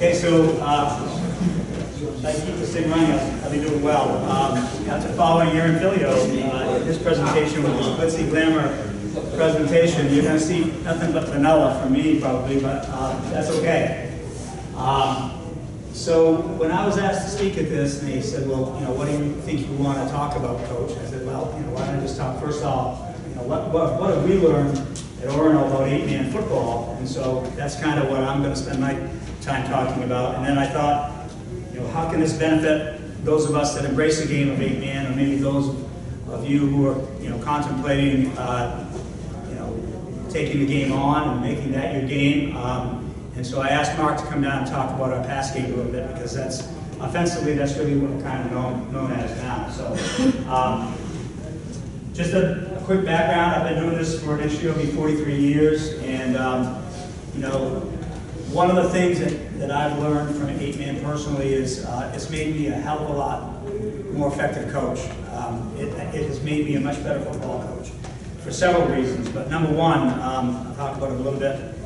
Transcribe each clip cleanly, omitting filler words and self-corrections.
Okay, so if I keep this thing running, I'll be doing well. After following Aaron Filio, his presentation with his glitzy glamour presentation, you're going to see nothing but vanilla from me probably, but that's okay. So when I was asked to speak at this, and he said, well, you know, what do you think you want to talk about, Coach? I said, well, you know, why don't I just talk first off, you know, what have we learned at Orono about 8-man football? And so that's kind of what I'm going to spend my time talking about. And then I thought, you know, how can this benefit those of us that embrace the game of 8-man, or maybe those of you who are, you know, contemplating, you know, taking the game on and making that your game. And so I asked Mark to come down and talk about our pass game a little bit, because that's, offensively, that's really what we're kind of known as now. So, just a quick background. I've been doing this for this year, it'll be 43 years, and you know, one of the things that I've learned from 8-man personally is it's made me a hell of a lot more effective coach. It has made me a much better football coach for several reasons. But number one, I'll talk about it a little bit.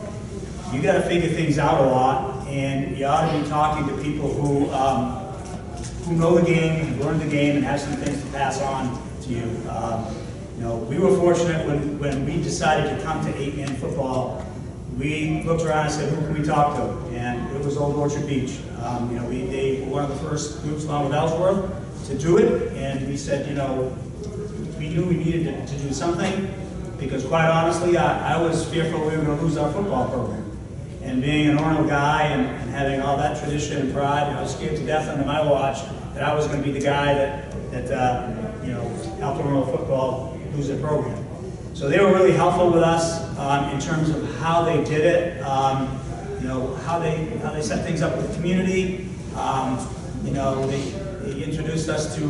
You got to figure things out a lot, and you ought to be talking to people who know the game, who learned the game, and have some things to pass on to you. You know, we were fortunate when we decided to come to 8-man football. We looked around and said, who can we talk to? And it was Old Orchard Beach. You know, they were one of the first groups along with Ellsworth to do it, and we said, you know, we knew we needed to do something, because quite honestly, I was fearful we were going to lose our football program. And being an Orono guy and having all that tradition and pride, I was scared to death under my watch that I was going to be the guy that you know, helped Orono football lose their program. So they were really helpful with us in terms of how they did it, you know, how they set things up with the community. You know, they introduced us to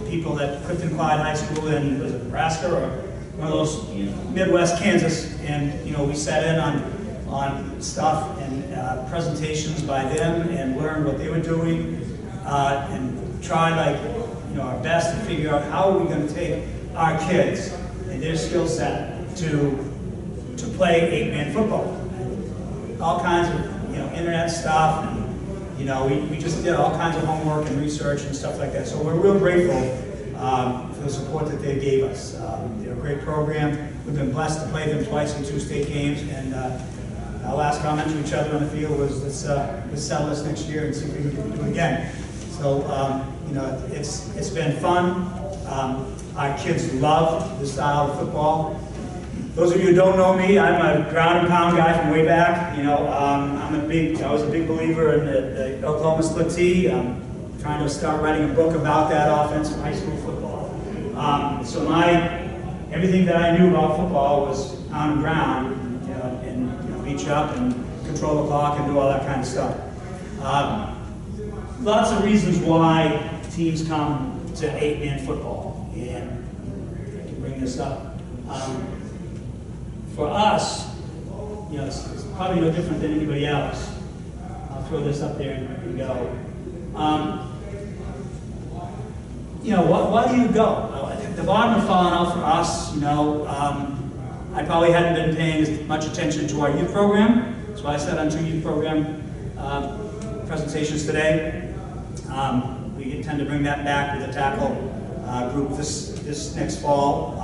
people at Clifton Clyde High School in, was it Nebraska or one of those, you know, Midwest Kansas, and you know, we sat in on stuff and presentations by them and learned what they were doing and tried, like, you know, our best to figure out how are we going to take our kids and their skill set to play 8-man football. All kinds of, you know, internet stuff, and you know, we just did all kinds of homework and research and stuff like that. So we're real grateful for the support that they gave us. They're a great program. We've been blessed to play them twice in 2 state games, and our last comment to each other on the field was, let's settle this next year and see if we can do it again. So you know, it's been fun. Our kids love the style of football. Those of you who don't know me, I'm a ground and pound guy from way back. You know, I was a big believer in the Oklahoma split T. I'm trying to start writing a book about that offense from high school football. So everything that I knew about football was pound and ground, you know, and you know, reach up and control the clock and do all that kind of stuff. Lots of reasons why teams come to 8-man football, and I can bring this up. For us, you know, it's probably no different than anybody else. I'll throw this up there and go. You know, why do you go? The bottom have fallen out for us. You know, I probably hadn't been paying as much attention to our youth program, so I sat on 2 youth program presentations today. We intend to bring that back with the tackle group this next fall.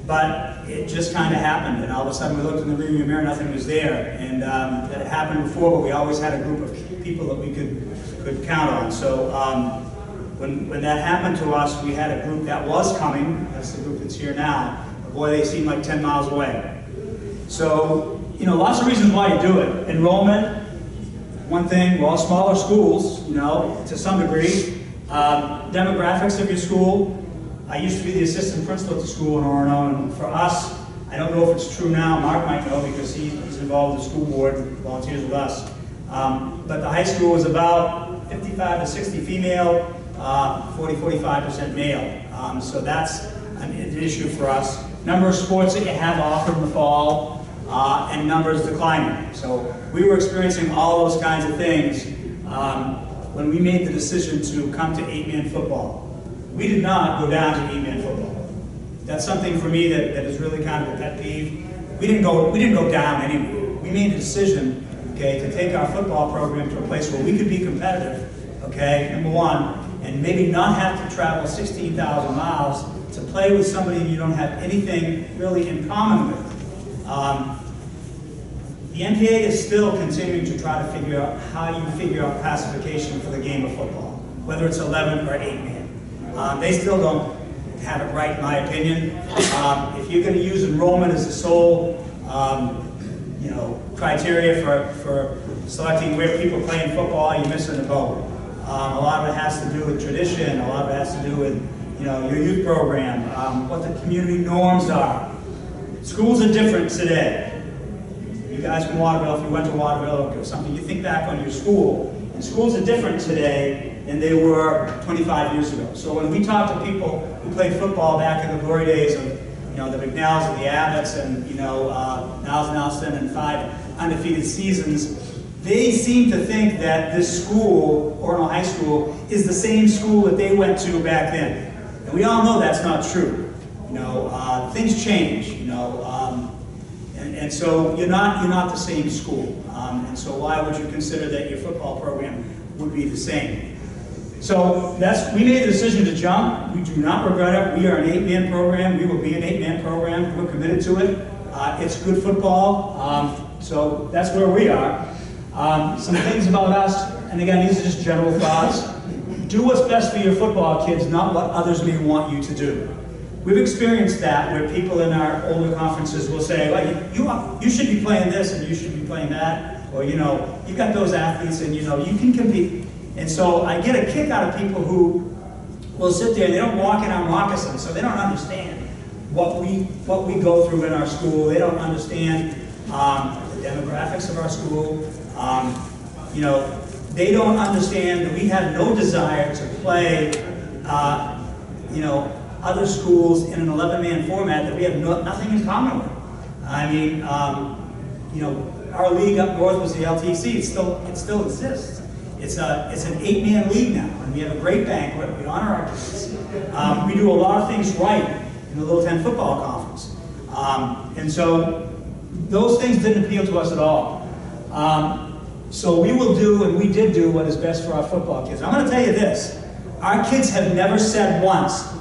But it just kind of happened, and all of a sudden we looked in the rearview mirror, nothing was there. And that had happened before, but we always had a group of people that we could count on. So when that happened to us, we had a group that was coming. That's the group that's here now. But boy, they seem like 10 miles away. So, you know, lots of reasons why you do it. Enrollment, one thing, well, smaller schools, you know, to some degree. Demographics of your school. I used to be the assistant principal at the school in Orono, and for us, I don't know if it's true now, Mark might know because he's involved in the school board and volunteers with us. But the high school was about 55 to 60 female, 40-45% male. So that's an issue for us. Number of sports that you have offered in the fall, and numbers declining. So we were experiencing all those kinds of things when we made the decision to come to 8-man football. We did not go down to 8-man football. That's something for me that is really kind of a pet peeve. We didn't go down anywhere. We made a decision okay, to take our football program to a place where we could be competitive, okay, number one, and maybe not have to travel 16,000 miles to play with somebody you don't have anything really in common with. The NPA is still continuing to try to figure out how you figure out classification for the game of football, whether it's 11 or 8-man. They still don't have it right, in my opinion. If you're going to use enrollment as the sole criteria for selecting where people play in football, you're missing the boat. A lot of it has to do with tradition. A lot of it has to do with your youth program, what the community norms are. Schools are different today. You guys from Waterville, if you went to Waterville or something, you think back on your school. And schools are different today than they were 25 years ago. So when we talk to people who played football back in the glory days of the McNalls and the Abbotts and Niles Nelson and 5 undefeated seasons, they seem to think that this school, Orono High School, is the same school that they went to back then. And we all know that's not true. Things change, and so you're not the same school. And so why would you consider that your football program would be the same? So we made the decision to jump. We do not regret it. We are an 8-man program. We will be an 8-man program. We're committed to it. It's good football. So that's where we are. Some things about us, and again, these are just general thoughts. Do what's best for your football kids, not what others may want you to do. We've experienced that where people in our older conferences will say, well, you should be playing this and you should be playing that, or you've got those athletes and you can compete. And so I get a kick out of people who will sit there and they don't walk in our moccasins, so they don't understand what we go through in our school. They don't understand the demographics of our school. They don't understand that we have no desire to play, other schools in an 11-man format that we have nothing in common with. I mean, our league up north was the LTC. It still exists. It's an 8-man league now, and we have a great banquet. We honor our kids. We do a lot of things right in the Little 10 football conference, and so those things didn't appeal to us at all. So we will do, and we did do, what is best for our football kids. I'm going to tell you this. Our kids have never said once,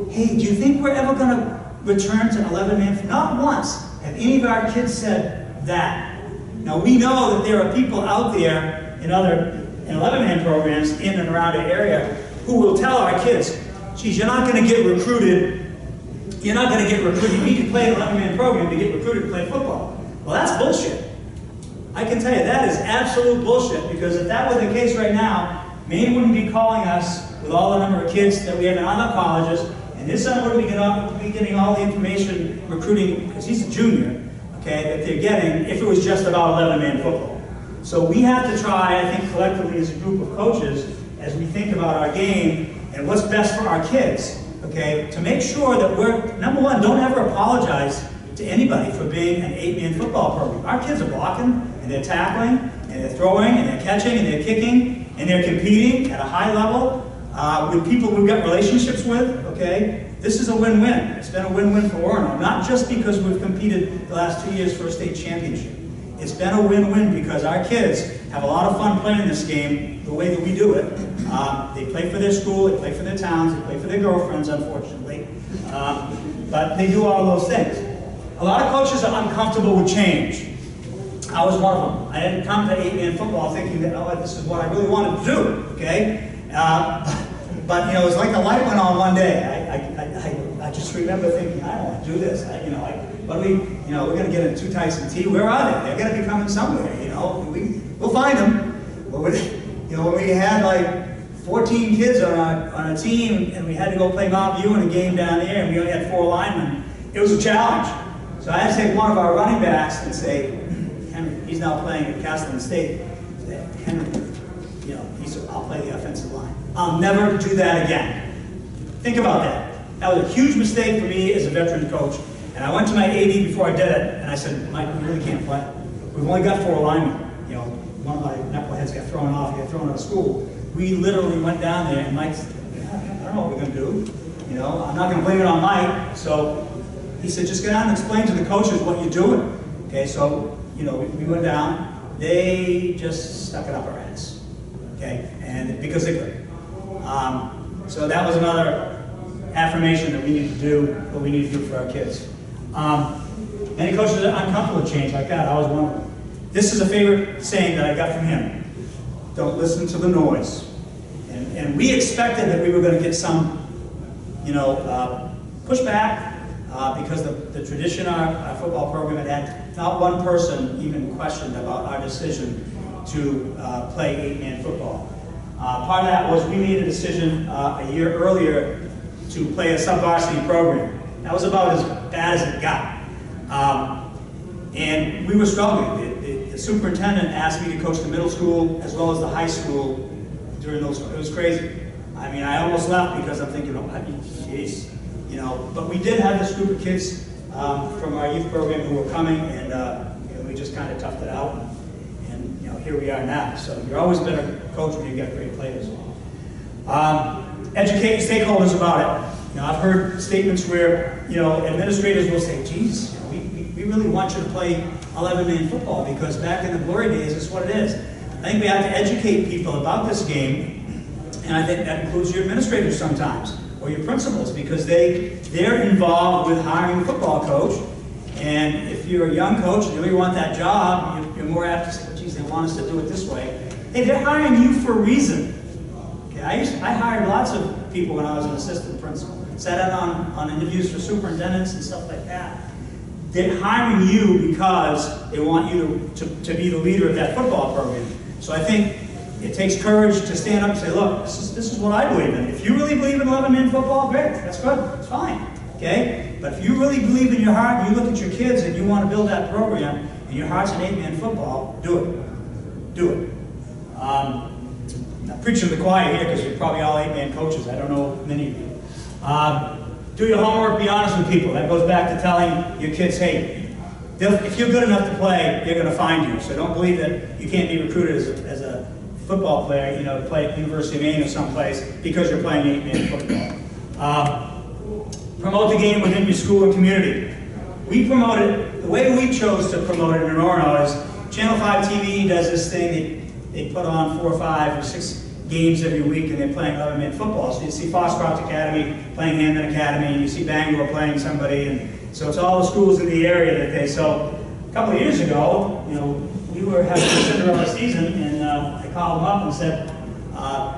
hey, do you think we're ever going to return to 11-man? Not once have any of our kids said that. Now, we know that there are people out there in 11-man programs in and around our area who will tell our kids, geez, you're not going to get recruited. You're not going to get recruited. You need to play an 11-man program to get recruited to play football. Well, that's bullshit. I can tell you that is absolute bullshit, because if that were the case right now, Maine wouldn't be calling us with all the number of kids that we have in other colleges, and his son wouldn't be getting all the information recruiting, because he's a junior, okay, that they're getting if it was just about 11-man football. So we have to try, I think, collectively as a group of coaches, as we think about our game and what's best for our kids, okay, to make sure that we're, number one, don't ever apologize to anybody for being an 8-man football program. Our kids are blocking, and they're tackling, and they're throwing, and they're catching, and they're kicking, and they're competing at a high level with people we've got relationships with, okay? This is a win-win. It's been a win-win for Orono, not just because we've competed the last 2 years for a state championship. It's been a win-win because our kids have a lot of fun playing this game the way that we do it. They play for their school, they play for their towns, they play for their girlfriends, unfortunately. But they do all those things. A lot of coaches are uncomfortable with change. I was one of them. I didn't come to 8-man football thinking that, oh, this is what I really wanted to do, okay? But it was like the light went on one day. I just remember thinking, I don't want to do this. We're going to get into Tyson T. Where are they? They're going to be coming somewhere, We'll find them. But when we had like 14 kids on a team and we had to go play Mount View in a game down there and we only had 4 linemen, it was a challenge. So I had to take one of our running backs and say, Henry, he's now playing at Castleton State. Henry, I'll play the offensive line. I'll never do that again. Think about that. That was a huge mistake for me as a veteran coach. And I went to my AD before I did it, and I said, Mike, we really can't play. We've only got 4 linemen. One of my knuckleheads got thrown off. He got thrown out of school. We literally went down there, and Mike said, I don't know what we're going to do. I'm not going to blame it on Mike. So he said, just get out and explain to the coaches what you're doing. Okay, so, we went down. they just stuck it up our ass, okay? And because they could. So that was another affirmation that we need to do, what we need to do for our kids. Many coaches are uncomfortable with change like that. I was one of them. This is a favorite saying that I got from him. Don't listen to the noise. And we expected that we were going to get some, pushback because the tradition our football program had not one person even questioned about our decision to play 8-man football. Part of that was we made a decision a year earlier to play a sub-varsity program. That was about as bad as it got. And we were struggling. The superintendent asked me to coach the middle school as well as the high school during those. It was crazy. I mean, I almost left because I'm thinking, jeez, But we did have this group of kids from our youth program who were coming, and we just kind of toughed it out. And here we are now. So you're always a better coach when you get great players. Educate stakeholders about it. I've heard statements where administrators will say, "Geez, we really want you to play 11-man football because back in the glory days, it's what it is." I think we have to educate people about this game, and I think that includes your administrators sometimes, or your principals, because they're involved with hiring a football coach. And if you're a young coach and you really want that job, you're more apt to say, "Well, geez, they want us to do it this way." Hey, they're hiring you for a reason. Okay, I hired lots of people when I was an assistant principal. Sat in on interviews for superintendents and stuff like that. They're hiring you because they want you to be the leader of that football program. So I think it takes courage to stand up and say, "Look, this is what I believe in. If you really believe in 11-man football, great, that's good, it's fine, okay? But if you really believe in your heart, and you look at your kids and you want to build that program, and your heart's an 8-man football, do it, do it." I'm preaching to the choir here because you're probably all 8-man coaches. I don't know many of you. Do your homework, be honest with people. That goes back to telling your kids, hey, if you're good enough to play, they're going to find you. So don't believe that you can't be recruited as a football player, to play at the University of Maine or someplace because you're playing 8-man football. Promote the game within your school and community. We promote it, the way we chose to promote it in Orono is Channel 5 TV does this thing, they put on 4 or 5 or 6 games every week and they're playing 11-man football. So you see Foxcroft Academy playing Hampton Academy, and you see Bangor playing somebody, and so it's all the schools in the area that so a couple of years ago, we were having a Cinderella season, and I called them up and said,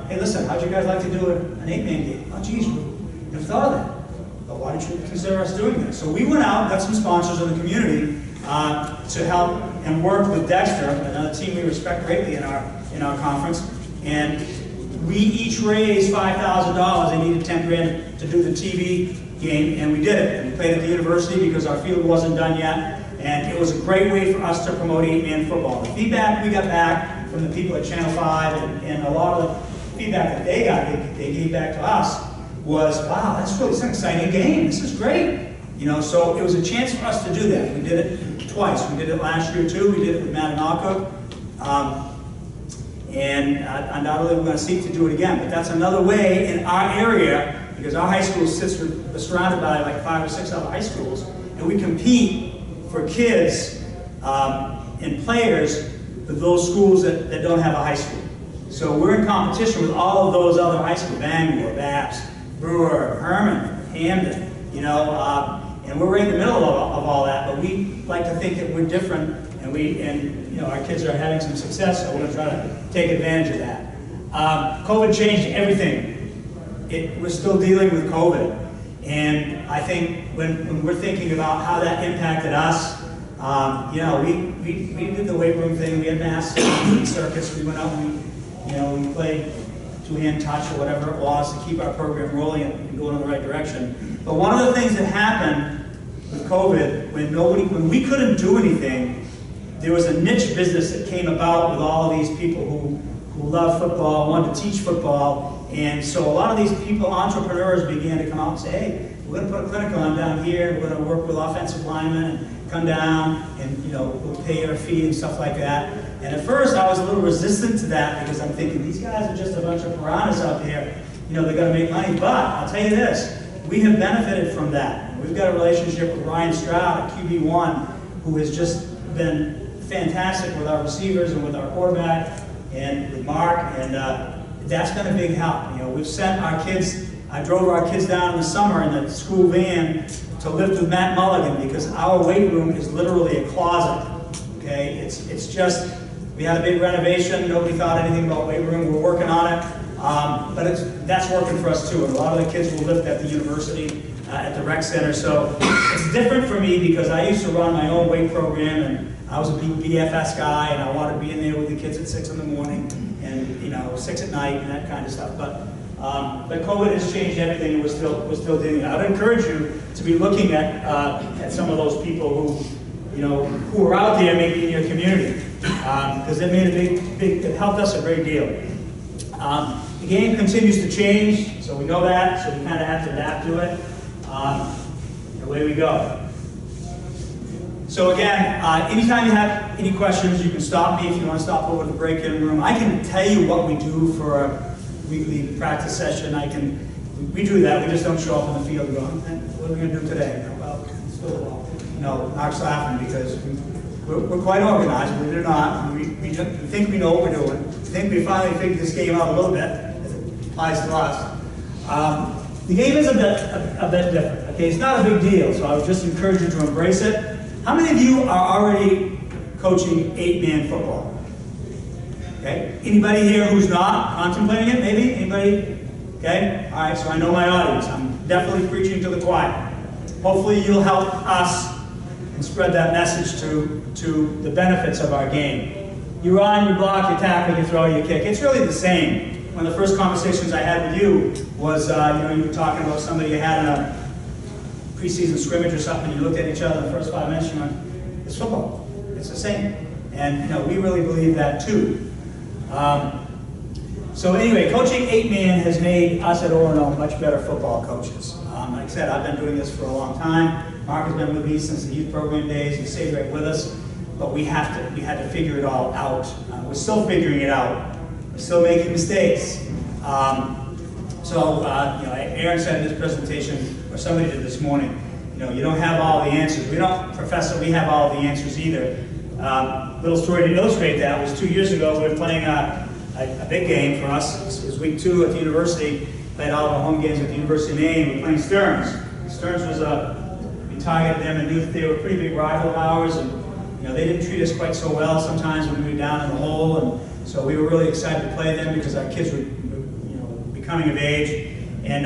"Hey, listen, how'd you guys like to do an 8-man game?" "Oh, geez, we never thought of that." "Well, why don't you consider us doing that?" So we went out, got some sponsors in the community to help and work with Dexter, another team we respect greatly in our conference, and we each raised $5,000. They needed 10 grand to do the TV game, and we did it. And we played at the university because our field wasn't done yet, and it was a great way for us to promote 8-man football. The feedback we got back from the people at Channel 5 and a lot of the feedback that they got, they gave back to us, was, "Wow, that's really an exciting game. This is great." So it was a chance for us to do that. We did it twice. We did it last year too. We did it with Mattinock. And undoubtedly we're going to seek to do it again. But that's another way in our area, because our high school sits surrounded by like 5 or 6 other high schools, and we compete for kids and players with those schools that don't have a high school. So we're in competition with all of those other high schools, Bangor, Bass, Brewer, Herman, Hamden, and we're right in the middle of all that, but we like to think that we're different, and our kids are having some success, so we're going to try to take advantage of that. COVID changed everything. We're still dealing with COVID, and I think when we're thinking about how that impacted us, we did the weight room thing. We had masks and circuits. We went out and we played two-hand touch or whatever it was to keep our program rolling and going in the right direction. But one of the things that happened with COVID, when we couldn't do anything, there was a niche business that came about with all of these people who love football, wanted to teach football, and so a lot of these people, entrepreneurs, began to come out and say, "Hey, we're going to put a clinic on down here. We're going to work with offensive linemen and come down, and we'll pay our fee and stuff like that." And at first, I was a little resistant to that because I'm thinking these guys are just a bunch of piranhas out there. They're going to make money. But I'll tell you this: we have benefited from that. We've got a relationship with Ryan Stroud at QB1, who has just been fantastic with our receivers and with our quarterback and with Mark, and that's been a big help. You know, we've sent our kids, I drove our kids down in the summer in the school van to lift with Matt Mulligan because our weight room is literally a closet. Okay, it's just, we had a big renovation, nobody thought anything about weight room, we're working on it, but that's working for us too. And a lot of the kids will lift at the university, at the rec center, so it's different for me because I used to run my own weight program and I was a BFS guy and I wanted to be in there with the kids at 6 in the morning and 6 at night and that kind of stuff. But COVID has changed everything and we're still doing it. I would encourage you to be looking at some of those people who are out there maybe in your community because they made it helped us a great deal. The game continues to change, so we know that, so we kind of have to adapt to it. Away we go. So again, anytime you have any questions, you can stop me if you want to stop over to the break-in room. I can tell you what we do for a weekly practice session. We do that. We just don't show up in the field and go, what are we going to do today? No, Mark's laughing because we're quite organized, believe it or not. We think we know what we're doing. We think we finally figured this game out a little bit, as it applies to us. The game is a bit different. Okay, it's not a big deal, so I would just encourage you to embrace it. How many of you are already coaching 8-man football? Okay, anybody here who's not contemplating it? Maybe anybody? Okay, all right. So I know my audience. I'm definitely preaching to the choir. Hopefully, you'll help us and spread that message to the benefits of our game. You run, you block, you tackle, you throw, you kick. It's really the same. One of the first conversations I had with you was, you were talking about somebody you had in a preseason scrimmage or something, you looked at each other in the first 5 minutes, you went, it's football, it's the same. And we really believe that too. So anyway, coaching 8-man has made us at Orono much better football coaches. Like I said, I've been doing this for a long time. Mark has been with me since the youth program days. He stayed right with us, but we had to figure it all out. We're still figuring it out. We're still making mistakes. Aaron said in his presentation, or somebody did this morning, you don't have all the answers. We don't profess that we have all the answers either. Little story to illustrate that was 2 years ago, we were playing a big game for us. It was week 2 at the university. Played all of our home games at the University of Maine. We were playing Stearns. Stearns was we targeted them and knew that they were a pretty big rival of ours, and they didn't treat us quite so well sometimes when we were down in the hole, and so we were really excited to play them because our kids were becoming of age, and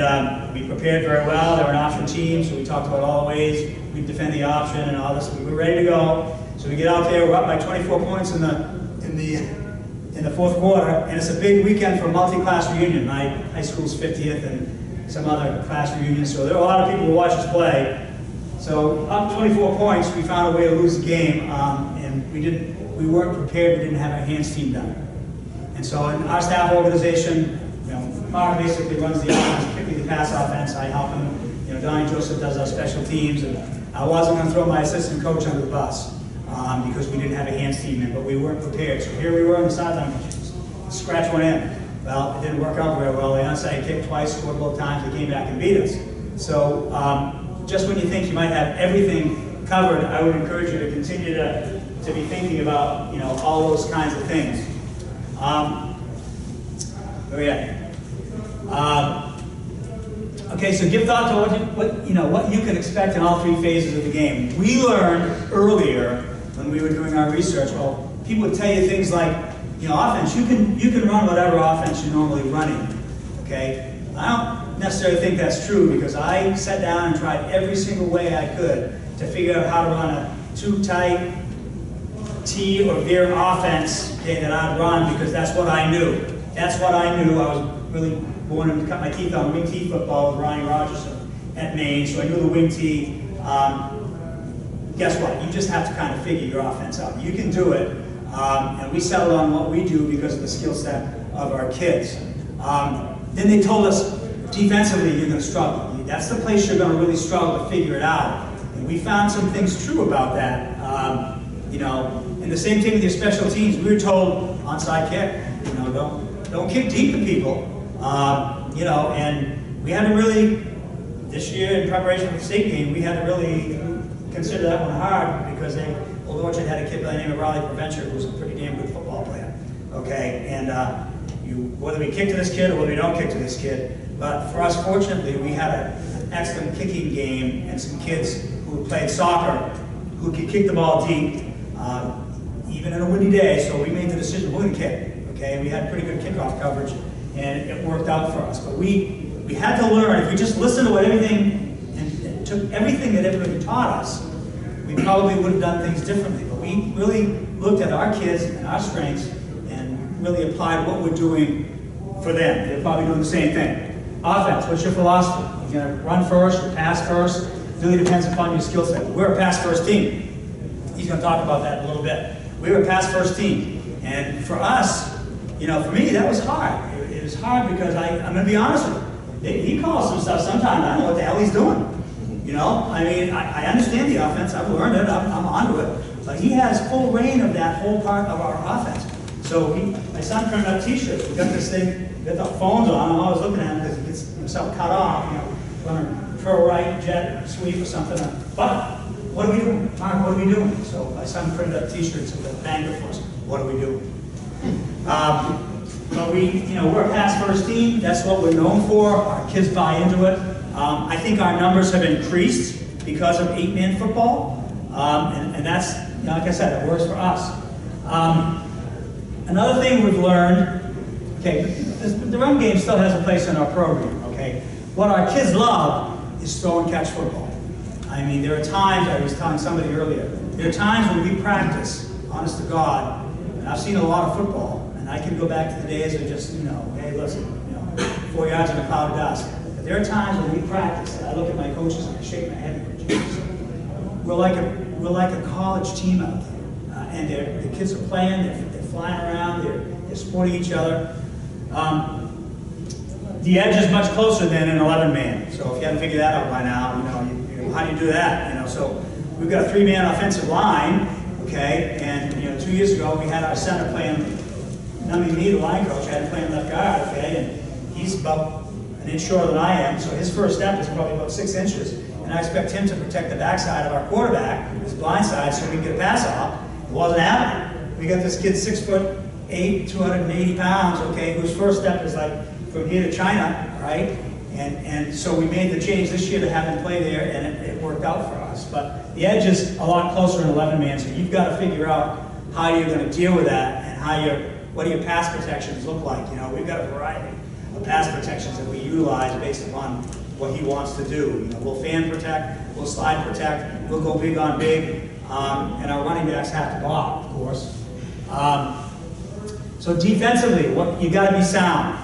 we prepared very well. They were an option team, so we talked about all the ways we'd defend the option and all this. We were ready to go. So we get out there, we're up by 24 points in the fourth quarter, and it's a big weekend for a multi-class reunion. My high school's 50th and some other class reunions, so there are a lot of people who watch us play. So up 24 points, we found a way to lose the game, and we weren't prepared. We didn't have our hands team done. And so in our staff organization, Mark basically runs the offense, particularly the pass offense. I help him. Donnie Joseph does our special teams, and I wasn't going to throw my assistant coach under the bus because we didn't have a hands team in, but we weren't prepared. So here we were on the sideline, scratch one in. Well, it didn't work out very well. They onside kicked twice, scored both times. They came back and beat us. So just when you think you might have everything covered, I would encourage you to continue to be thinking about all those kinds of things. Okay, so give thought to what you can expect in all 3 phases of the game. We learned earlier when we were doing our research. Well, people would tell you things like, offense. You can run whatever offense you're normally running. Okay, I don't necessarily think that's true because I sat down and tried every single way I could to figure out how to run a too tight T or veer offense that I'd run because that's what I knew. That's what I knew. I was really born and cut my teeth on wing T football with Ronnie Rogerson at Maine, so I knew the wing T. Guess what? You just have to kind of figure your offense out. You can do it, and we settled on what we do because of the skill set of our kids. Then they told us, defensively, you're going to struggle. That's the place you're going to really struggle to figure it out. And we found some things true about that. And the same thing with your special teams. We were told onside kick. Don't kick deep to people. And we had to really, this year in preparation for the state game, we had to really consider that one hard because a Old Orchard had a kid by the name of Riley Preventure who was a pretty damn good football player. Okay, and whether we kick to this kid or whether we don't kick to this kid, but for us, fortunately, we had an excellent kicking game and some kids who played soccer who could kick the ball deep, even in a windy day. So we made the decision we're going to kick. Okay, and we had pretty good kickoff coverage, and it worked out for us. But we had to learn. If we just listened to what everything and took everything that everybody taught us, we probably would have done things differently. But we really looked at our kids and our strengths and really applied what we're doing for them. They're probably doing the same thing. Offense, what's your philosophy? You're going to run first or pass first? It really depends upon your skill set. We're a pass-first team. He's going to talk about that in a little bit. We were a pass-first team. And for us, you know, for me, that was hard. It was hard because I'm going to be honest with you. He calls some stuff sometimes. I don't know what the hell he's doing. You know, I mean, I understand the offense. I've learned it. I'm onto it. But he has full reign of that whole part of our offense. So my son printed up T-shirts. We got this thing, got the phones on. I'm always looking at him because he gets himself cut off. You know, running pro right jet sweep or something. But what are we doing? Mark, what are we doing? So my son printed up T-shirts with a banner for us. What are we doing? But we're a pass-first team. That's what we're known for. Our kids buy into it. I think our numbers have increased because of 8-man football, and that's, like I said, it works for us. Another thing we've learned, okay, the run game still has a place in our program, okay? What our kids love is throw and catch football. I mean, there are times, I was telling somebody earlier, there are times when we practice, honest to God, and I've seen a lot of football, and I can go back to the days of just, hey, listen, 4 yards in a cloud of dust. But there are times when we practice, and I look at my coaches and I shake my head and go, Jesus, we're like a college team out there, and the kids are playing, they're flying around, they're supporting each other. The edge is much closer than an 11-man. So if you haven't figured that out by now, how do you do that? So we've got a 3-man offensive line, okay? And 2 years ago we had our center playing, me, the line coach, I had him playing left guard, okay? And he's about an inch shorter than I am, so his first step is probably about 6 inches. And I expect him to protect the backside of our quarterback, his blind side, so we can get a pass off. It wasn't happening. We got this kid 6'8", 280 pounds, okay, whose first step is like from here to China, right? And so we made the change this year to have him play there, and it worked out for us. But the edge is a lot closer in 11-man, so you've got to figure out how you're going to deal with that and what do your pass protections look like. We've got a variety of pass protections that we utilize based upon what he wants to do. We'll fan protect, we'll slide protect, we'll go big on big, and our running backs have to block, of course. So defensively, you got to be sound.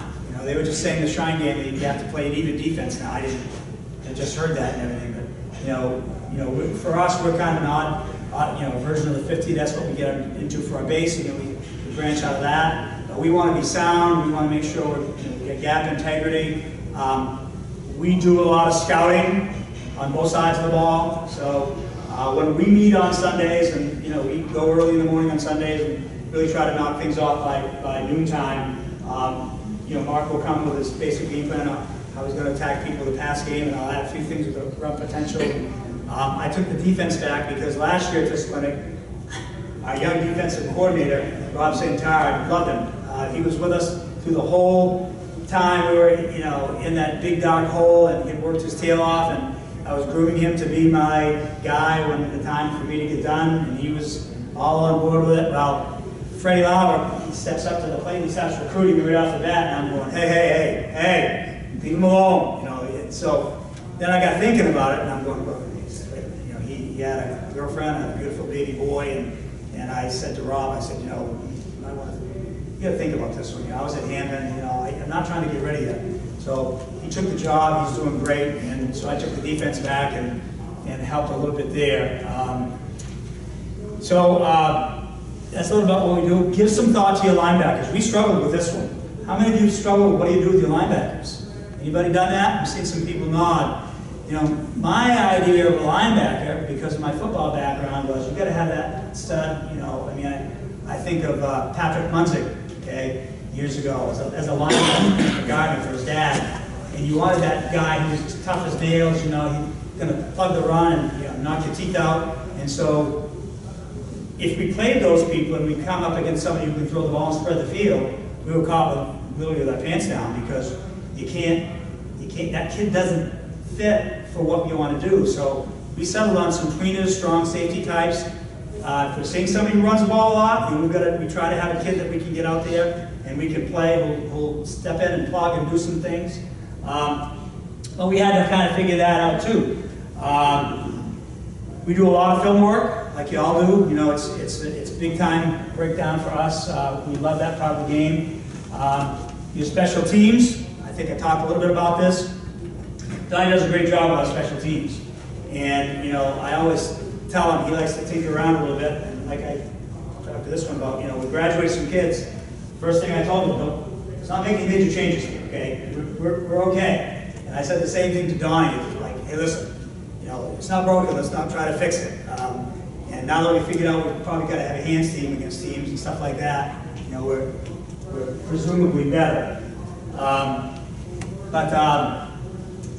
They were just saying the Shrine game that you have to play an even defense now. I just heard that and everything. But for us, we're kind of an odd, version of the 50. That's what we get into for our base. We branch out of that. But we want to be sound. We want to make sure we get gap integrity. We do a lot of scouting on both sides of the ball. So when we meet on Sundays, and we go early in the morning on Sundays and really try to knock things off by noontime. Mark will come with his basic game plan on how he's going to attack people with the pass game, and I'll add a few things with the run potential. I took the defense back because last year at this clinic, our young defensive coordinator, Rob Sinclair, I loved him. He was with us through the whole time we were, in that big dark hole, and he had worked his tail off, and I was grooming him to be my guy when the time for me to get done, and he was all on board with it. Well, Freddie Lauber, he steps up to the plate and he starts recruiting me right off the bat, and I'm going, hey, leave him alone. So then I got thinking about it, and I'm going, well, he had a girlfriend and a beautiful baby boy, and I said to Rob, I said, you got to think about this one. I was at Hampton, I'm not trying to get rid of you. So he took the job, he's doing great, and so I took the defense back and helped a little bit there. That's a little about what we do. Give some thought to your linebackers. We struggled with this one. How many of you struggle with what do you do with your linebackers? Anybody done that? I've seen some people nod. My idea of a linebacker, because of my football background, was you got to have that stud. I think of Patrick Munzig, okay, years ago as a linebacker for Gardner for his dad, and you wanted that guy who's tough as nails. He's going to plug the run and knock your teeth out, and so if we played those people and we come up against somebody who can throw the ball and spread the field, we were caught with literally with our pants down, because that kid doesn't fit for what you want to do. So we settled on some tweeners, strong safety types. If we're seeing somebody who runs the ball a lot, we try to have a kid that we can get out there and we can play. We'll step in and plug and do some things. But we had to kind of figure that out too. We do a lot of film work, like you all do. You know, it's big time breakdown for us. We love that part of the game. Your special teams, I think I talked a little bit about this. Donnie does a great job with our special teams. And, you know, I always tell him he likes to tinker around a little bit. And like I talked to this one about, you know, we graduate some kids. First thing I told him, it's not making major changes here, okay? We're okay. And I said the same thing to Donnie. Like, hey, listen, you know, it's not broken, let's not try to fix it. And now that we figured out we've probably got to have a hands team against teams and stuff like that, you know, we're presumably better.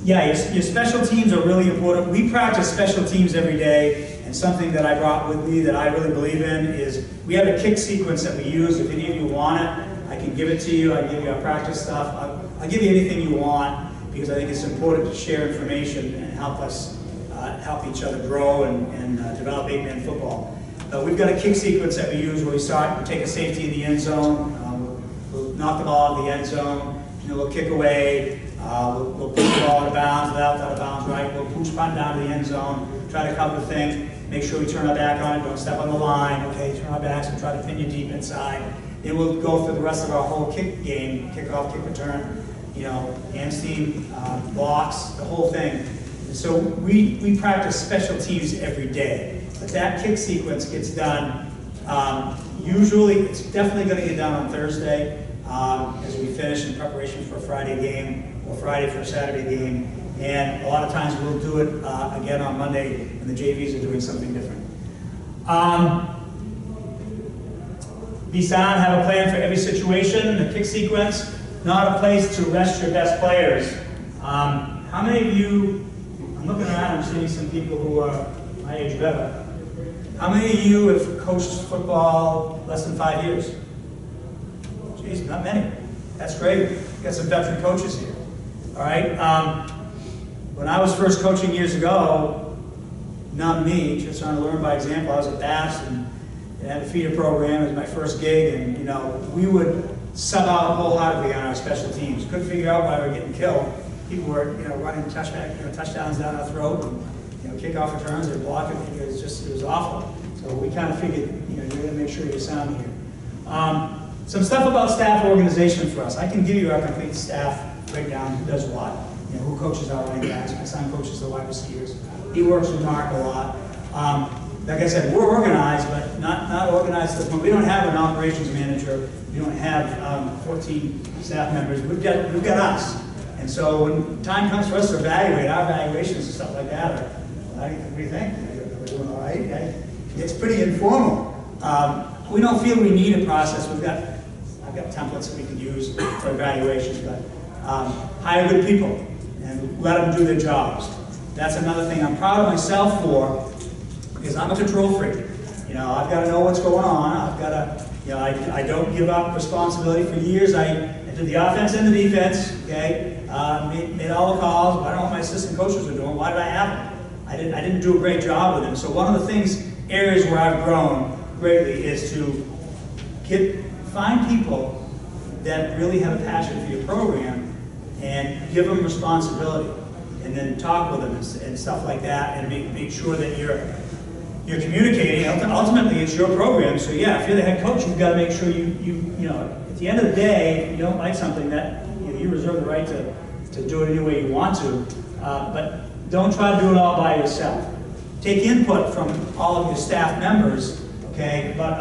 Yeah, your special teams are really important. We practice special teams every day, and something that I brought with me that I really believe in is we have a kick sequence that we use. If any of you want it, I can give it to you. I can give you our practice stuff. I'll give you anything you want, because I think it's important to share information and help us help each other grow and develop 8-man football. We've got a kick sequence that we use where we take a safety in the end zone, we'll knock the ball out of the end zone, you know, we'll kick away, we'll push the ball out of bounds, out of bounds, right? We'll push punt down to the end zone, try to cover the thing, make sure we turn our back on it, don't step on the line, okay? Turn our backs and try to pin you deep inside. Then we'll go through the rest of our whole kick game, kickoff, kick return, you know, hands team, blocks, the whole thing. And so we practice special teams every day. But that kick sequence gets done, usually, it's definitely going to get done on Thursday as we finish in preparation for a Friday game or Friday for a Saturday game. And a lot of times we'll do it again on Monday when the JVs are doing something different. Be sound, have a plan for every situation. The kick sequence, not a place to rest your best players. How many of you, I'm looking around, I'm seeing some people who are my age or better. How many of you have coached football less than 5 years? Jeez, not many. That's great. We've got some veteran coaches here. All right. When I was first coaching years ago, not me, just trying to learn by example. I was at Bass and had a feeder program. It was my first gig, and you know, we would sub out wholeheartedly on our special teams. Couldn't figure out why we were getting killed. People were, you know, running touchdowns down our throat, and you know, kickoff returns or blocking. It was awful. So we kind of figured, you know, you're going to make sure you're sound here. Some stuff about staff organization for us. I can give you our complete staff breakdown. Who does what? You know, who coaches our running backs? My son coaches the wide receivers. He works with Mark a lot. Like I said, we're organized, but not organized to the point. We don't have an operations manager. We don't have 14 staff members. We've got us. And so when time comes for us to evaluate our evaluations and stuff like that, what do you think? We're doing all right. It's pretty informal. We don't feel we need a process. I've got templates that we can use for evaluations, but hire good people and let them do their jobs. That's another thing I'm proud of myself for, because I'm a control freak. You know, I've got to know what's going on. I've got to, you know, I don't give up responsibility. For years, I did the offense and the defense. Okay, made all the calls. I don't know what my assistant coaches were doing. Why did I have them? I didn't do a great job with them. So one of the areas where I've grown greatly is to find people that really have a passion for your program and give them responsibility, and then talk with them and stuff like that, and make sure that you're communicating. Ultimately, it's your program, so yeah, if you're the head coach, you've got to make sure you know, at the end of the day, if you don't like something, that you reserve the right to do it any way you want to, but don't try to do it all by yourself. Take input from all of your staff members, okay, but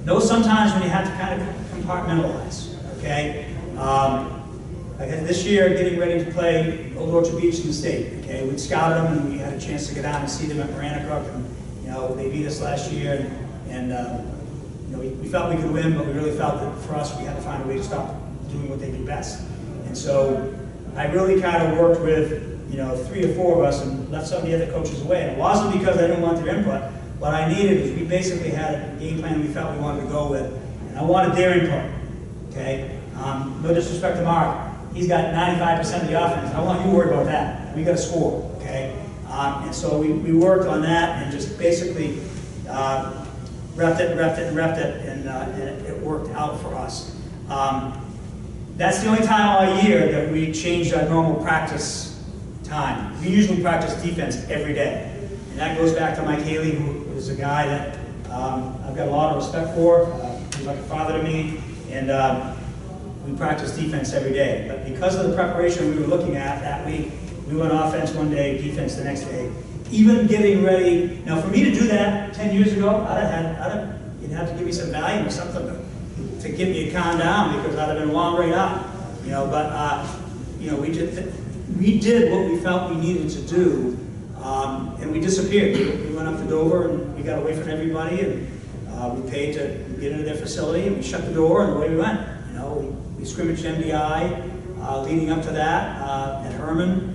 know sometimes when you have to kind of compartmentalize, okay? Like this year, getting ready to play Old Orchard Beach in the state, okay? We scouted them and we had a chance to go down and see them at Maranacook, and you know, they beat us last year, and you know, we felt we could win, but we really felt that for us, we had to find a way to stop doing what they do best. And so I really kind of worked with, you know, 3 or 4 of us and left some of the other coaches away. And it wasn't because I didn't want their input. what I needed is we basically had a game plan we felt we wanted to go with, and I wanted their input, okay? No disrespect to Mark. He's got 95% of the offense. I want you to worry about that. We got to score, okay? And so we worked on that and just basically repped it, and it worked out for us. That's the only time all year that we changed our normal practice time. We usually practice defense every day. And that goes back to Mike Haley, who is a guy that I've got a lot of respect for. He's like a father to me. And we practice defense every day. But because of the preparation we were looking at that week, we went offense one day, defense the next day. Even getting ready. Now, for me to do that 10 years ago, you'd have to give me some value or something to get me to calm down, because I'd have been wound right up. You know, but you know, we did what we felt we needed to do, and we disappeared. We went up to Dover and we got away from everybody, and we paid to get into their facility, and we shut the door, and away we went. You know, we scrimmaged MDI leading up to that at Herman.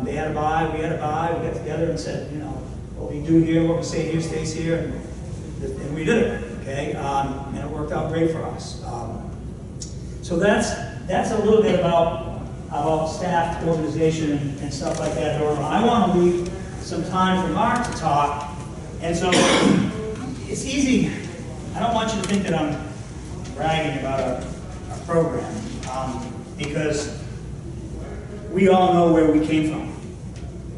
They had a bye, we had a bye. We got together and said, you know, what we do here, what we say here stays here, and we did it. Okay, and it worked out great for us. So that's a little bit about staff organization and stuff like that. I want to leave some time for Mark to talk, and so it's easy. I don't want you to think that I'm bragging about our program, because we all know where we came from.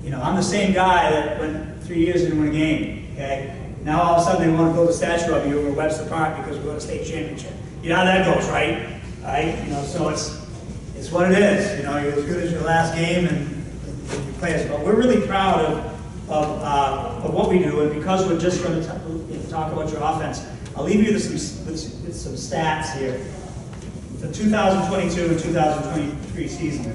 You know, I'm the same guy that went 3 years and didn't win a game. Okay. Now all of a sudden they want to build a statue of you over Webster Park because we won a state championship. You know how that goes, right? Right? You know, so it's what it is. You know, you're as good as your last game and you play us. But we're really proud of what we do, and because we're just going to talk about your offense, I'll leave you with some stats here. The 2022 and 2023 season.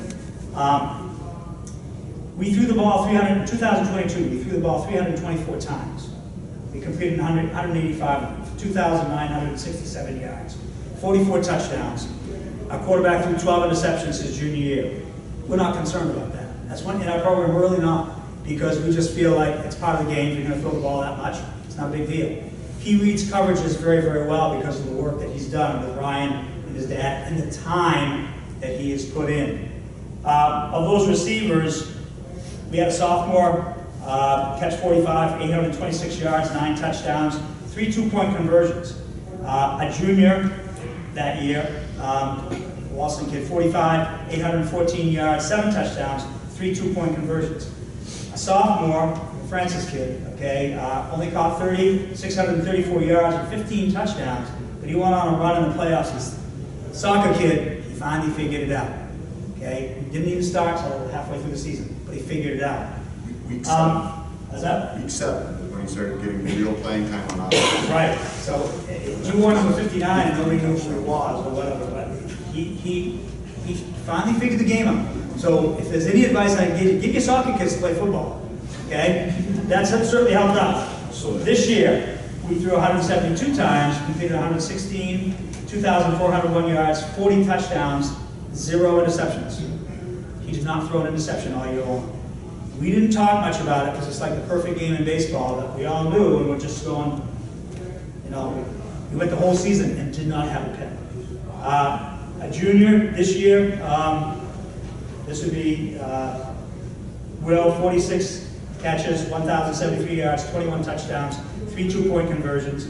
We threw the ball 2022, we threw the ball 324 times. We completed 185, 2,967 yards, 44 touchdowns. Our quarterback threw 12 interceptions his junior year. We're not concerned about that. That's one in our program, we're really not, because we just feel like it's part of the game. If you're going to throw the ball that much, it's not a big deal. He reads coverages very, very well because of the work that he's done with Ryan and his dad and the time that he has put in. Of those receivers, we had a sophomore catch 45 for 826 yards, 9 touchdowns, 3 two-point conversions. A junior that year, Walson kid, 45, 814 yards, 7 touchdowns, 3 two-point conversions. A sophomore, Francis kid, okay, only caught 30, 634 yards, and 15 touchdowns, but he went on a run in the playoffs. He's a soccer kid, he finally figured it out. Okay, he didn't even start until halfway through the season, but he figured it out. Week 7. Is that? Week 7, when he started getting real playing time on offense. Right. So you wore number 59 and nobody knew who it was or whatever, but he finally figured the game out. So if there's any advice I can give you, get your soccer kids to play football. Okay? That's certainly helped out. So this year, we threw 172 times, completed 116, 2,401 yards, 40 touchdowns, 0 interceptions. He did not throw an interception all year long. We didn't talk much about it because it's like the perfect game in baseball that we all knew, and we're just going, you know, we went the whole season and did not have a pick. A junior this year, this would be Will, 46 catches, 1,073 yards, 21 touchdowns, 3 two-point conversions.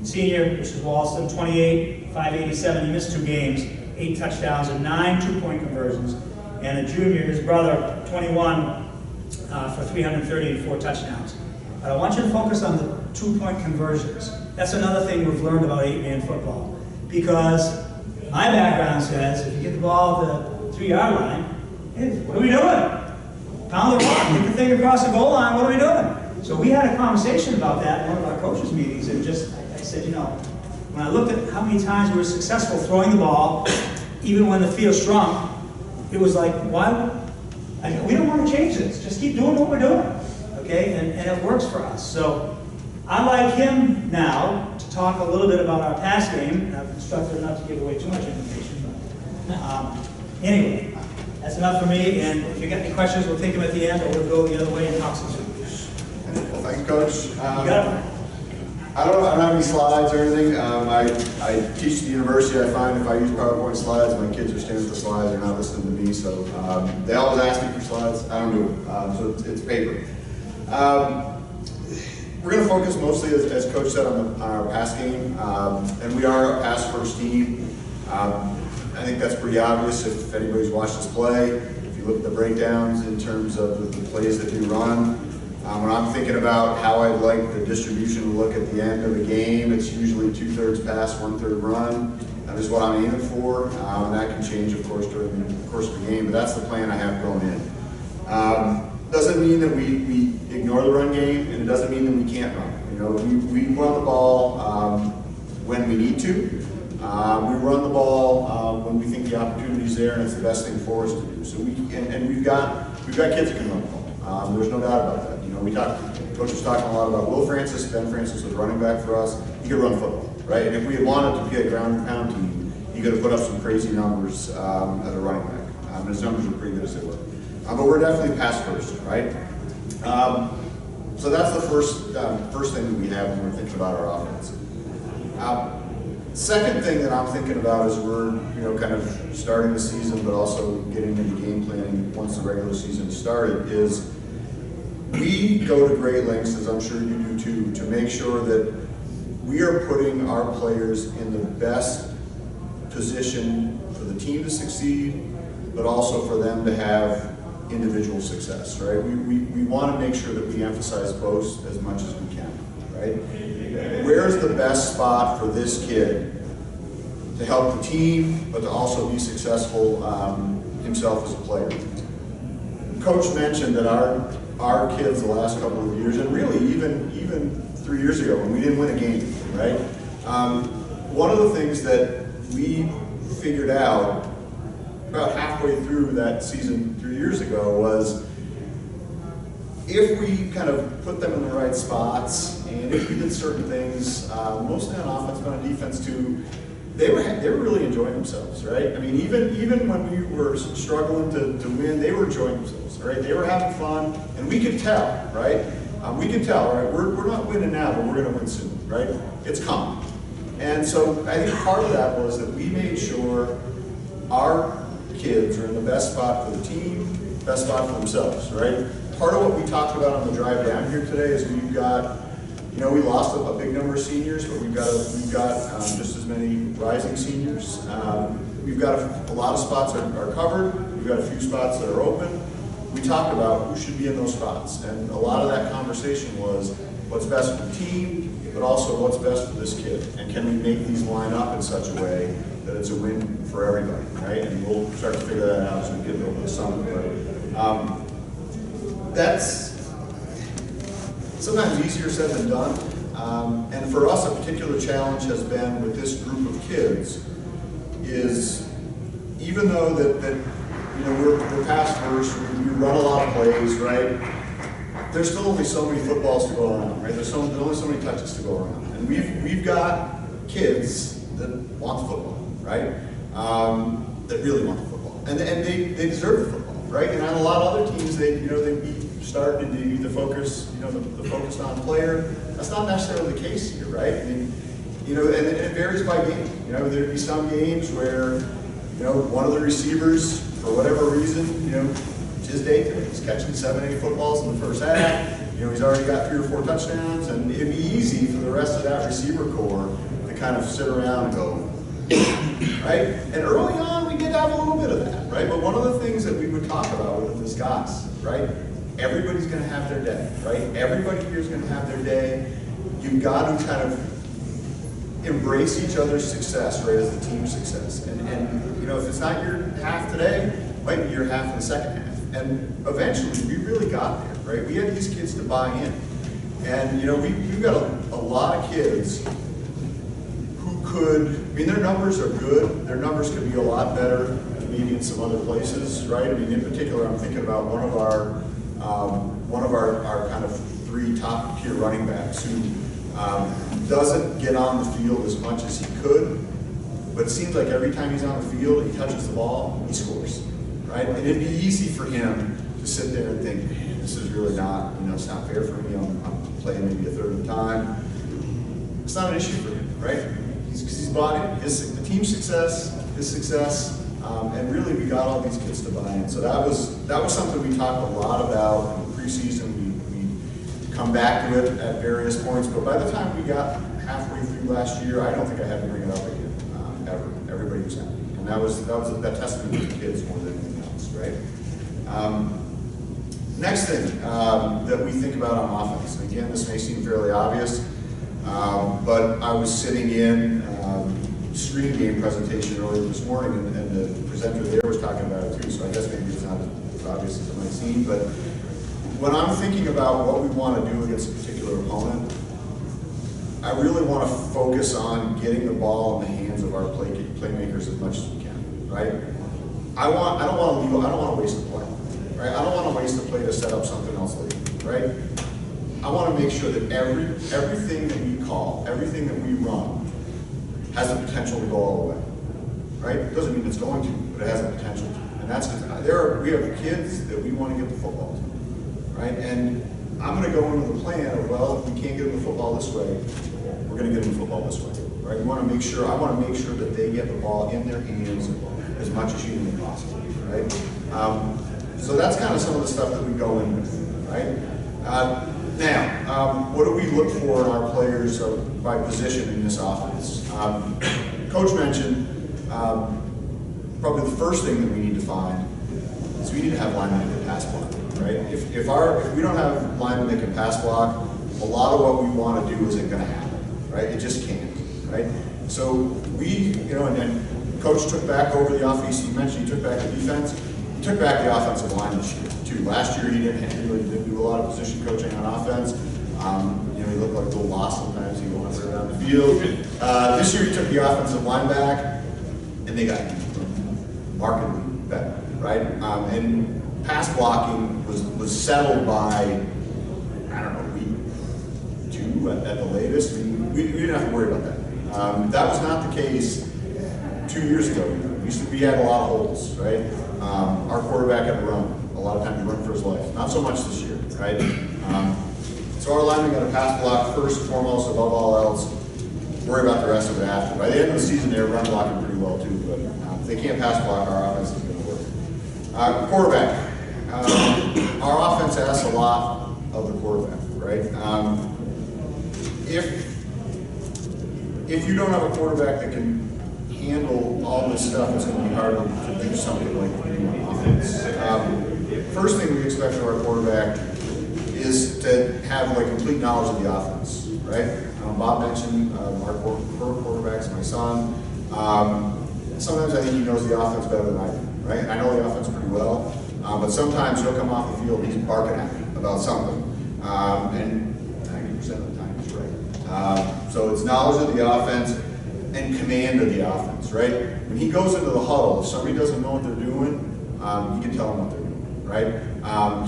Senior, this is Walston, 28, 587, he missed 2 games, 8 touchdowns and 9 two-point conversions. And a junior, his brother, 21 for 330 and 4 touchdowns. But I want you to focus on the 2-point conversions. That's another thing we've learned about 8-man football. Because my background says if you get the ball to the 3-yard line, hey, what are we doing? Pound the rock, get the thing across the goal line, what are we doing? So we had a conversation about that in one of our coaches' meetings, and just, I said, you know, when I looked at how many times we were successful throwing the ball, even when the field shrunk, it was like, why? We don't want to change this. Just keep doing what we're doing, okay? And it works for us. So I'd like him now to talk a little bit about our pass game. And I've instructed not to give away too much information, but anyway, that's enough for me. And if you got any questions, we'll take them at the end, or we'll go the other way and talk some. Well, thanks, Coach. You got it. I don't have any slides or anything. I teach at the university. I find if I use PowerPoint slides, my kids are staring at the slides. They're not listening to me. So they always ask me for slides. I don't do it. So it's paper. We're going to focus mostly, as Coach said, on our pass game. And we are a pass-first team. I think that's pretty obvious if anybody's watched us play. If you look at the breakdowns in terms of the plays that we run, when I'm thinking about how I'd like the distribution to look at the end of the game, it's usually 2/3 pass, 1/3 run. That is what I'm aiming for, and that can change, of course, during the course of the game, but that's the plan I have going in. Doesn't mean that we ignore the run game, and it doesn't mean that we can't run. You know, we run the ball when we need to. We run the ball when we think the opportunity is there, and it's the best thing for us to do. So we've got kids that can run the ball. There's no doubt about that. You know, Coach was talking a lot about Will Francis. Ben Francis was running back for us. He could run football, right? And if we had wanted to be a ground and pound team, he could have put up some crazy numbers as a running back. His numbers were pretty good as they were. But we're definitely pass first, right? So that's the first thing that we have when we're thinking about our offense. Second thing that I'm thinking about as we're kind of starting the season, but also getting into game planning once the regular season started, is we go to great lengths, as I'm sure you do too, to make sure that we are putting our players in the best position for the team to succeed, but also for them to have individual success, right? We want to make sure that we emphasize both as much as we can, right? Where's the best spot for this kid to help the team, but to also be successful himself as a player? Coach mentioned that our kids the last couple of years, and really even 3 years ago when we didn't win a game, right? One of the things that we figured out about halfway through that season 3 years ago was if we kind of put them in the right spots and if we did certain things, mostly on offense but on defense too, they were really enjoying themselves, right? I mean, even when we were struggling to win, they were enjoying themselves, right? They were having fun, and we could tell, right? We could tell, right? We're not winning now, but we're going to win soon, right? It's coming. And so I think part of that was that we made sure our kids are in the best spot for the team, best spot for themselves, right? Part of what we talked about on the drive down here today is we've got, we lost a big number of seniors, but we've got just as many rising seniors. We've got a lot of spots that are covered. We've got a few spots that are open. We talked about who should be in those spots, and a lot of that conversation was what's best for the team, but also what's best for this kid, and can we make these line up in such a way that it's a win for everybody, right? And we'll start to figure that out as we get over the summer. But that's sometimes easier said than done. And for us, a particular challenge has been with this group of kids is even though that we're pass first, we run a lot of plays, right? There's still only so many footballs to go around, right? There's only so many touches to go around, and we've got kids that want the football, right? That really want the football, and they deserve the football, right? And on a lot of other teams, they'd be starting to either focus, the focus on player. That's not necessarily the case here, right? I mean, and it varies by game. There'd be some games where, one of the receivers, for whatever reason, it's his day today. He's catching 7-8 footballs in the first half. He's already got 3 or 4 touchdowns, and it'd be easy for the rest of that receiver core to kind of sit around and go, right? And early on, we did have a little bit of that, right? But one of the things that we would talk about with this discuss, right? Everybody's going to have their day, right? Everybody here is going to have their day. You've got to kind of embrace each other's success, right, as the team's success. And if it's not your half today, it might be your half in the second half. And eventually, we really got there, right? We had these kids to buy in. And, we've got a lot of kids who could, their numbers are good. Their numbers could be a lot better, maybe in some other places, right? In particular, I'm thinking about one of our kind of 3 top tier running backs who doesn't get on the field as much as he could, but it seems like every time he's on the field, he touches the ball, he scores, right? And it'd be easy for him to sit there and think, man, this is really not, it's not fair for me. I'm playing maybe a third of the time. it's not an issue for him, right? He's bought in. The team's success, his success, and really we got all these kids to buy in. So that was something we talked a lot about in preseason. We come back to it at various points, but by the time we got halfway through last year, I don't think I had to bring it up again, ever. Everybody was happy. And that testament to the kids more than anything else, right? Next thing that we think about on offense, and again, this may seem fairly obvious, but I was sitting in screen game presentation earlier this morning, and the presenter there was talking about it too, so I guess maybe it's not as obvious as it might seem, but when I'm thinking about what we want to do against a particular opponent, I really want to focus on getting the ball in the hands of our playmakers as much as we can, right? I don't want to waste a play, right? I don't want to waste a play to set up something else later, right? I want to make sure that everything that we call, everything that we run, has the potential to go all the way, right? It doesn't mean it's going to, but it has the potential to. And that's because we have kids that we want to get the football to, right? And I'm going to go into the plan of, well, if we can't get them the football this way, we're going to get them the football this way, right? I want to make sure that they get the ball in their hands as much as humanly possible, right? So that's kind of some of the stuff that we go in with, right? Now, what do we look for in our players by position in this offense? Coach mentioned probably the first thing that we need to find is we need to have linemen that can pass block, right? If we don't have linemen that can pass block, a lot of what we want to do isn't going to happen, right? It just can't, right? So we, and Coach took back over the offense. He mentioned he took back the defense. He took back the offensive line this year too. Last year he didn't do a lot of position coaching on offense. He looked like a little lost sometimes. He wandered around the field. This year he took the offensive line back, and they got markedly better, right? And pass blocking was settled by, I don't know, week 2 at the latest. We didn't have to worry about that. That was not the case 2 years ago. We had a lot of holes, right? Our quarterback had to run. A lot of times he run for his life. Not so much this year, right? So our linemen got to pass block first and foremost above all else. Worry about the rest of it after. By the end of the season, they're run blocking pretty well too, but if they can't pass block, our offense is going to work. Quarterback. Our offense asks a lot of the quarterback, right? If you don't have a quarterback that can handle all this stuff, it's going to be hard to do something like we do on offense. First thing we expect of our quarterback is to have complete knowledge of the offense, right? Bob mentioned our quarterbacks, my son. Sometimes I think he knows the offense better than I do, right? I know the offense pretty well, but sometimes he'll come off the field and he's barking at me about something, and 90% of the time he's right. So it's knowledge of the offense and command of the offense, right? When he goes into the huddle, if somebody doesn't know what they're doing, he can tell them what they're doing, right?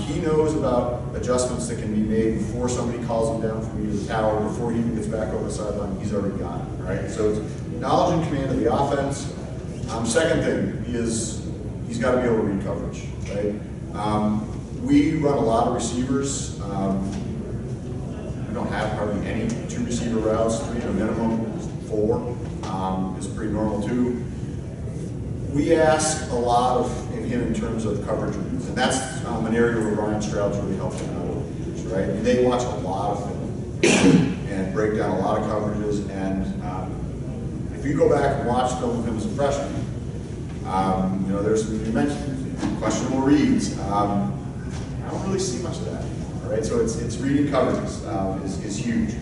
He knows about adjustments that can be made before somebody calls him down from the tower, before he even gets back over the sideline, he's already got it, right? So it's knowledge and command of the offense. Second thing is he's got to be able to read coverage, right? We run a lot of receivers. We don't have hardly any 2 receiver routes, 3 at a minimum, 4 is pretty normal too. We ask a lot of him in terms of coverage reads, and that's an area where Ryan Stroud's really helped him out over the years, right? And they watch a lot of film and break down a lot of coverages, and if you go back and watch film of him as a freshman, there's some, you mentioned questionable reads. I don't really see much of that anymore, right? So it's reading coverages is huge.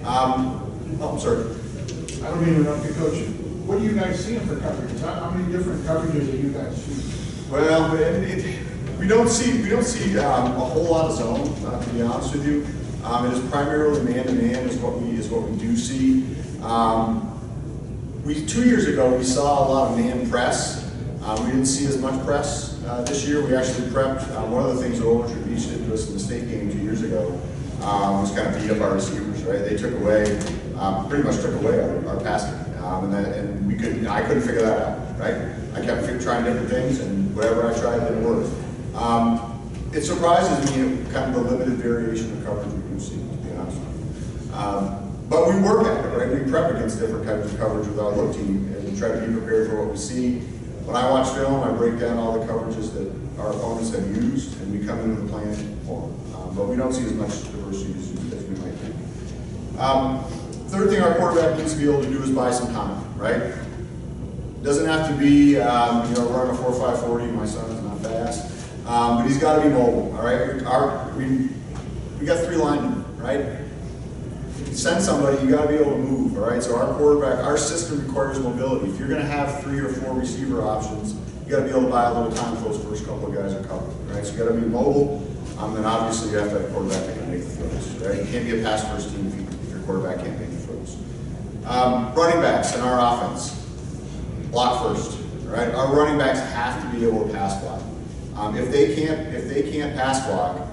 I'm sorry. I don't mean to interrupt you, Coach. What are you guys seeing for coverages? How many different coverages are you guys seeing? Well, we don't see a whole lot of zone, to be honest with you. It is primarily man-to-man is what we do see. 2 years ago we saw a lot of man press. We didn't see as much press this year. We actually prepped. One of the things that Orono did to us in the state game 2 years ago was kind of beat up our receivers. Right? They took away, pretty much took away our passing, and I couldn't figure that out. Right? I kept trying different things, and whatever I tried didn't work. It surprises me kind of the limited variation of coverage we do see, to be honest with you. But we work at it, right? We prep against different kinds of coverage with our look team and try to be prepared for what we see. When I watch film, I break down all the coverages that our opponents have used, and we come into the plan for them. But we don't see as much diversity as we might think. Third thing our quarterback needs to be able to do is buy some time, right? Doesn't have to be, run a 4.5 40. My son is not fast, but he's got to be mobile. All right, we got 3 linemen, right? If you send somebody, you got to be able to move. All right, so our quarterback, our system requires mobility. If you're going to have 3 or 4 receiver options, you got to be able to buy a little time if those first couple of guys are covered. Right, so you got to be mobile, and obviously you have to have a quarterback that can make the throws. Right, you can't be a pass first team if your quarterback can't make the throws. Running backs in our offense. Block first, right? Our running backs have to be able to pass block. If they can't pass block,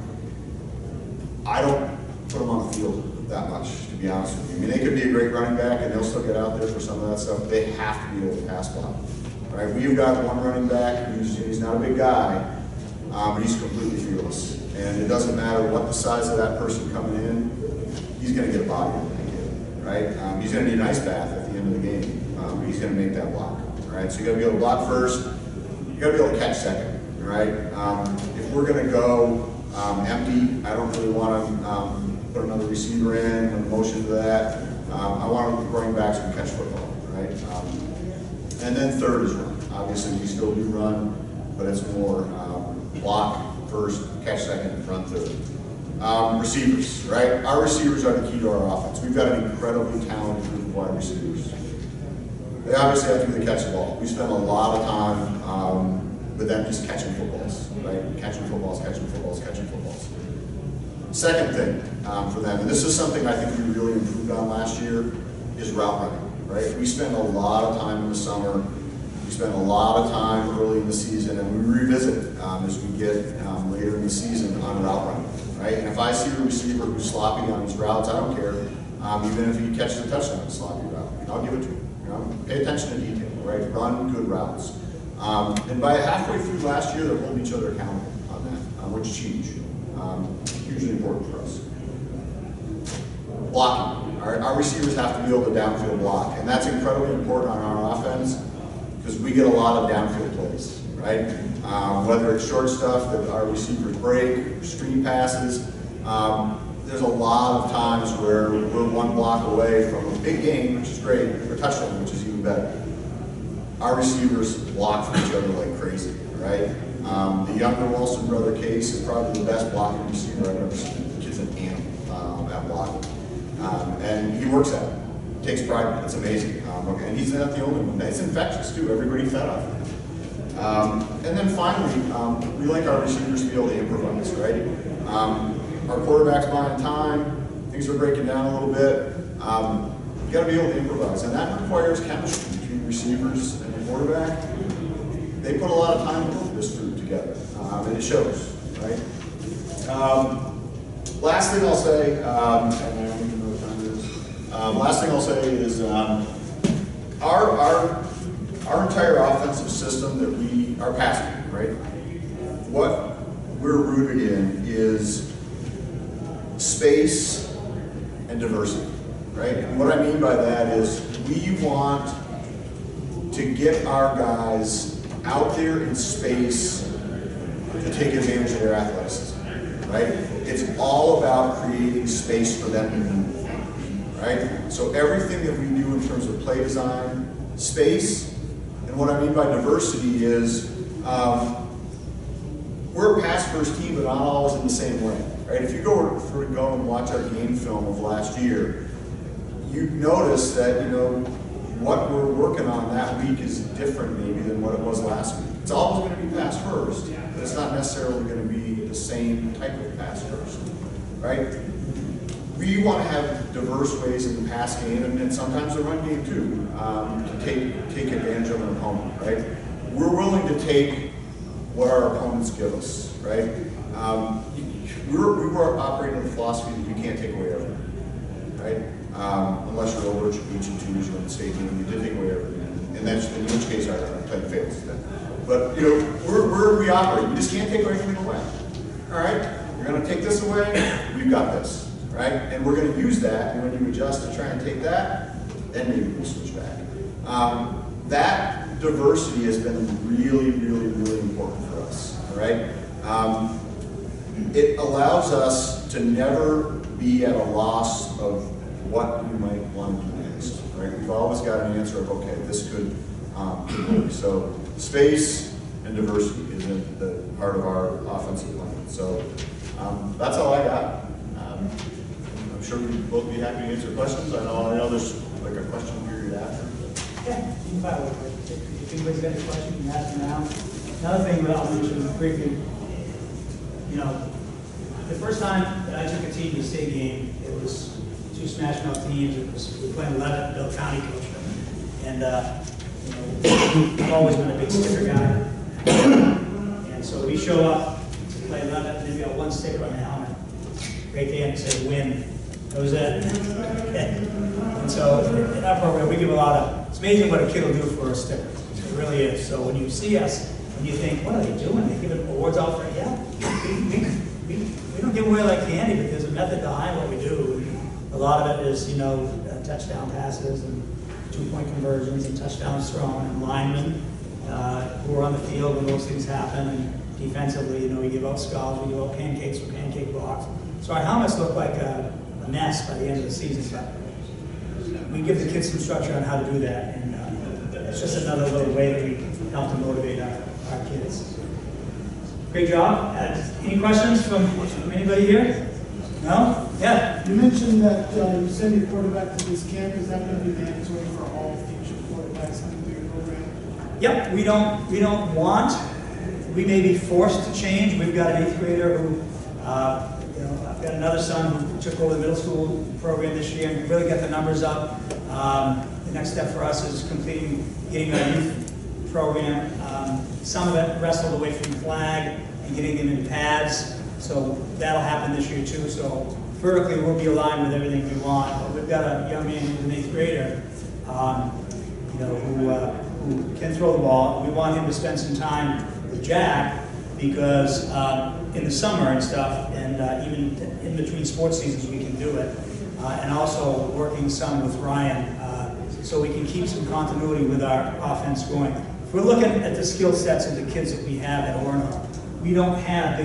I don't put them on the field that much, to be honest with you. I mean, they could be a great running back and they'll still get out there for some of that stuff. They have to be able to pass block, right? We've got one running back he's not a big guy, but he's completely fearless. And it doesn't matter what the size of that person coming in, he's going to get a body on that kid, right? He's going to need an ice bath at the end of the game, but he's going to make that block. Right, so you got to be able to block first. You got to be able to catch second. Right. If we're going to go empty, I don't really want to put another receiver in and motion to that. I want running backs who can catch football. Right. And then third is run. Obviously, we still do run, but it's more block first, catch second, run third. Receivers. Right. Our receivers are the key to our offense. We've got an incredibly talented group of wide receivers. They obviously have to be the catch the ball. We spend a lot of time with them just catching footballs, right? Catching footballs. Second thing for them, and this is something I think we really improved on last year, is route running, right? We spend a lot of time in the summer. We spend a lot of time early in the season, and we revisit as we get later in the season on route running, right? And if I see a receiver who's sloppy on his routes, I don't care, even if he catches a touchdown on a sloppy route, I'll give it to him. Pay attention to detail, right? Run good routes. And by halfway through last year, they're holding each other accountable on that, which is huge. Hugely important for us. Blocking. Our receivers have to be able to downfield block, and that's incredibly important on our offense because we get a lot of downfield plays, right? Whether it's short stuff that our receivers break, screen passes, there's a lot of times where we're one block away from a big game, which is great, or a touchdown, which is even better. Our receivers block for each other like crazy, right? The younger Wilson brother Case is probably the best blocking receiver I've ever seen. The kid's an animal at blocking. And he works at it. Takes pride in it. It's amazing. And he's not the only one. It's infectious too. Everybody fed off of it. And then finally, we like our receivers to be able to improvise, right? Our quarterback's buying time, things are breaking down a little bit. You got to be able to improvise, and that requires chemistry between receivers and the quarterback. They put a lot of time into this group together, and it shows, right? Last thing I'll say, and I don't even know what time it is. Last thing I'll say is our entire offensive system that our passing, right? What we're rooted in is space and diversity, right? And what I mean by that is we want to get our guys out there in space to take advantage of their athleticism, right? It's all about creating space for them to move, right? So everything that we do in terms of play design, space, and what I mean by diversity is we're a pass-first team, but not always in the same way. Right? If you go and watch our game film of last year, you notice that what we're working on that week is different maybe than what it was last week. It's always going to be pass first, but it's not necessarily going to be the same type of pass first, right? We want to have diverse ways in the pass game and sometimes the run game too to take advantage of an opponent, right? We're willing to take what our opponents give us, right? We were operating with the philosophy that you can't take away everything, right? Unless you're over reaching twos or in the state team, you did take away everything, and that's in which case our plan fails then. But we operate. You just can't take everything away. All right, you're going to take this away. We've got this, right? right? And we're going to use that, and when you adjust to try and take that, then maybe we'll switch back. That diversity has been really, really, really important for us, all right? It allows us to never be at a loss of what we might want to do next, right? We've always got an answer of, okay, this could work. So space and diversity is in the part of our offensive plan. So that's all I got. I'm sure we'd both be happy to answer questions. I know there's like a question period after. Yeah, you can fire away. If anybody's got any questions, you can ask them now. Another thing that I'll mention briefly, you know, the first time that I took a team to the state game, it was 2 Smash Mouth teams. We were playing 11, Bill County coached them. And, you know, I've always been a big sticker guy. And so we show up to play 11, and then we got 1 sticker on the helmet. Right there and say win. That was it. And so in our program, we give a lot of, it's amazing what a kid will do for a sticker. It really is. So when you see us, and you think, what are they doing? They giving awards out for it? Yeah. We don't give away like candy, but there's a method behind what we do. A lot of it is, you know, touchdown passes and 2-point conversions and touchdowns thrown and linemen who are on the field when those things happen. And defensively, you know, we give out skulls, we give out pancakes for pancake blocks. So our helmets look like a mess by the end of the season, but we give the kids some structure on how to do that. And it's just another little way that we help to motivate our kids. Great job. Any questions from anybody here? No? Yeah? You mentioned that you send your quarterback to this camp. Is that going to be mandatory for all future quarterbacks coming through your program? Yep, we don't want, we may be forced to change. We've got an 8th grader who, you know, I've got another son who took over the middle school program this year, and we really got the numbers up. The next step for us is getting our youth program. Some of it wrestled away from flag and getting them in pads. So that'll happen this year too. So vertically we'll be aligned with everything we want. But we've got a young man who's an 8th grader, you know, who can throw the ball. We want him to spend some time with Jack because in the summer and stuff, and even in between sports seasons we can do it. And also working some with Ryan so we can keep some continuity with our offense going. If we're looking at the skill sets of the kids that we have at Orono, we have a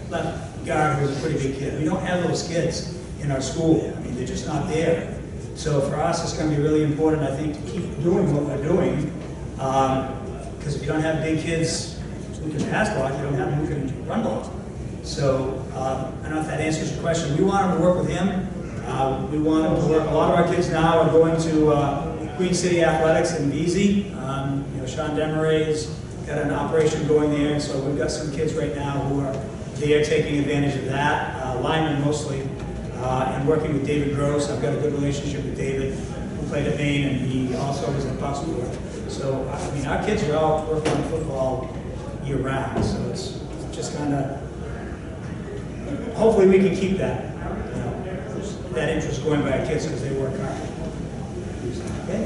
left guard who's a pretty big kid. We don't have those kids in our school. I mean, they're just not there. So for us, it's going to be really important, I think, to keep doing what we're doing. Because if you don't have big kids who can pass block, you don't have them who can run block. So I don't know if that answers your question. We want them to work with him. We want them to work. A lot of our kids now are going to Queen City Athletics in BZ. You know, Sean Demaray's got an operation going there, so we've got some kids right now who are there taking advantage of that, linemen mostly, and working with David Gross. I've got a good relationship with David, who played at Maine, and he also was in Bucks Board. So, I mean, our kids are all working on football year round, so it's just kind of, hopefully we can keep that, you know, that interest going by our kids because they work hard. Okay?